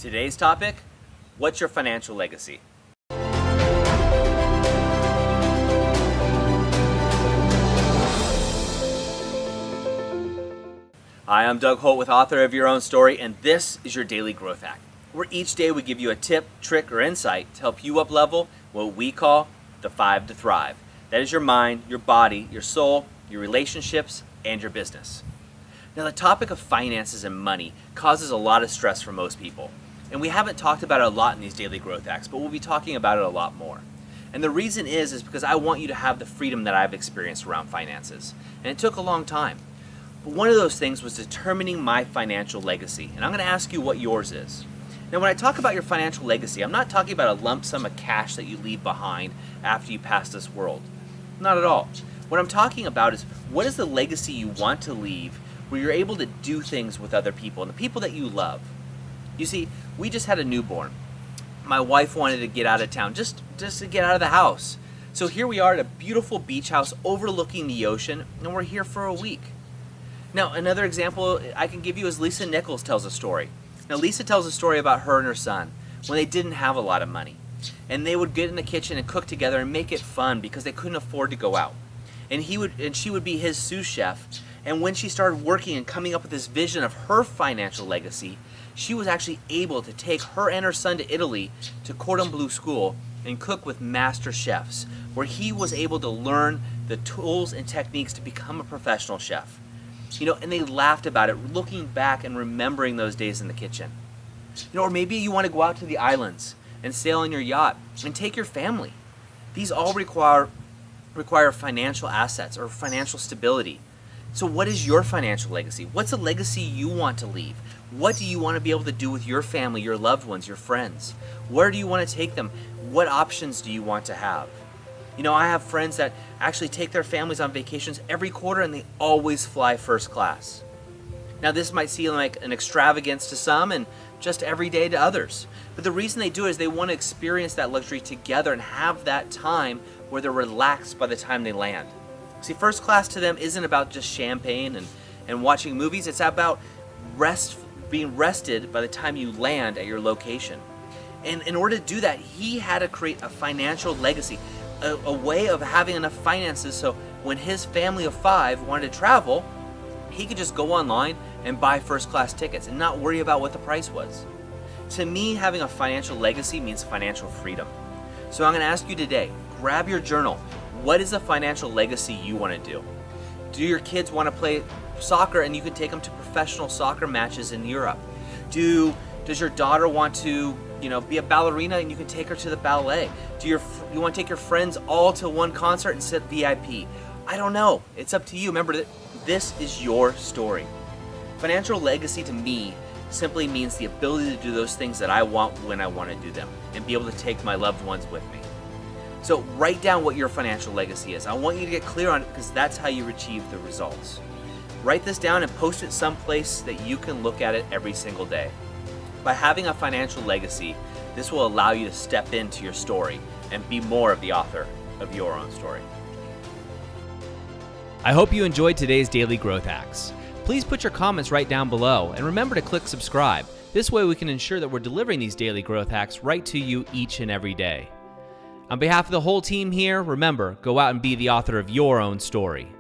Today's topic, what's your financial legacy? Hi, I'm Doug Holt with author of Your Own Story, and this is your Daily Growth Hack, where each day we give you a tip, trick, or insight to help you up-level what we call the 5 to Thrive. That is your mind, your body, your soul, your relationships, and your business. Now, the topic of finances and money causes a lot of stress for most people. And we haven't talked about it a lot in these daily growth hacks, but we'll be talking about it a lot more. And the reason is because I want you to have the freedom that I've experienced around finances. And it took a long time. But one of those things was determining my financial legacy. And I'm going to ask you what yours is. Now, when I talk about your financial legacy, I'm not talking about a lump sum of cash that you leave behind after you pass this world. Not at all. What I'm talking about is, what is the legacy you want to leave where you're able to do things with other people and the people that you love? You see, we just had a newborn. My wife wanted to get out of town, just to get out of the house. So here we are at a beautiful beach house overlooking the ocean, and we're here for a week. Now, another example I can give you is Lisa Nichols tells a story. Now, Lisa tells a story about her and her son when they didn't have a lot of money. And they would get in the kitchen and cook together and make it fun because they couldn't afford to go out. And she would be his sous chef. And when she started working and coming up with this vision of her financial legacy, she was actually able to take her and her son to Italy to Cordon Bleu school and cook with master chefs, where he was able to learn the tools and techniques to become a professional chef. And they laughed about it, looking back and remembering those days in the kitchen. Or maybe you want to go out to the islands and sail on your yacht and take your family. These all require financial assets or financial stability. So what is your financial legacy? What's a legacy you want to leave? What do you want to be able to do with your family, your loved ones, your friends? Where do you want to take them? What options do you want to have? I have friends that actually take their families on vacations every quarter, and they always fly first class. Now, this might seem like an extravagance to some and just every day to others. But the reason they do it is they want to experience that luxury together and have that time where they're relaxed by the time they land. See, first class to them isn't about just champagne and watching movies. It's about being rested by the time you land at your location. And in order to do that, he had to create a financial legacy, a way of having enough finances so when his family of 5 wanted to travel, he could just go online and buy first class tickets and not worry about what the price was. To me, having a financial legacy means financial freedom. So I'm going to ask you today, grab your journal. What is the financial legacy you want to do? Do your kids want to play soccer and you can take them to professional soccer matches in Europe? Does your daughter want to be a ballerina and you can take her to the ballet? Do you want to take your friends all to one concert and sit VIP? I don't know. It's up to you. Remember that this is your story. Financial legacy to me simply means the ability to do those things that I want when I want to do them and be able to take my loved ones with me. So write down what your financial legacy is. I want you to get clear on it because that's how you achieve the results. Write this down and post it someplace that you can look at it every single day. By having a financial legacy, this will allow you to step into your story and be more of the author of your own story. I hope you enjoyed today's Daily Growth Hacks. Please put your comments right down below and remember to click subscribe. This way we can ensure that we're delivering these daily growth hacks right to you each and every day. On behalf of the whole team here, remember, go out and be the author of your own story.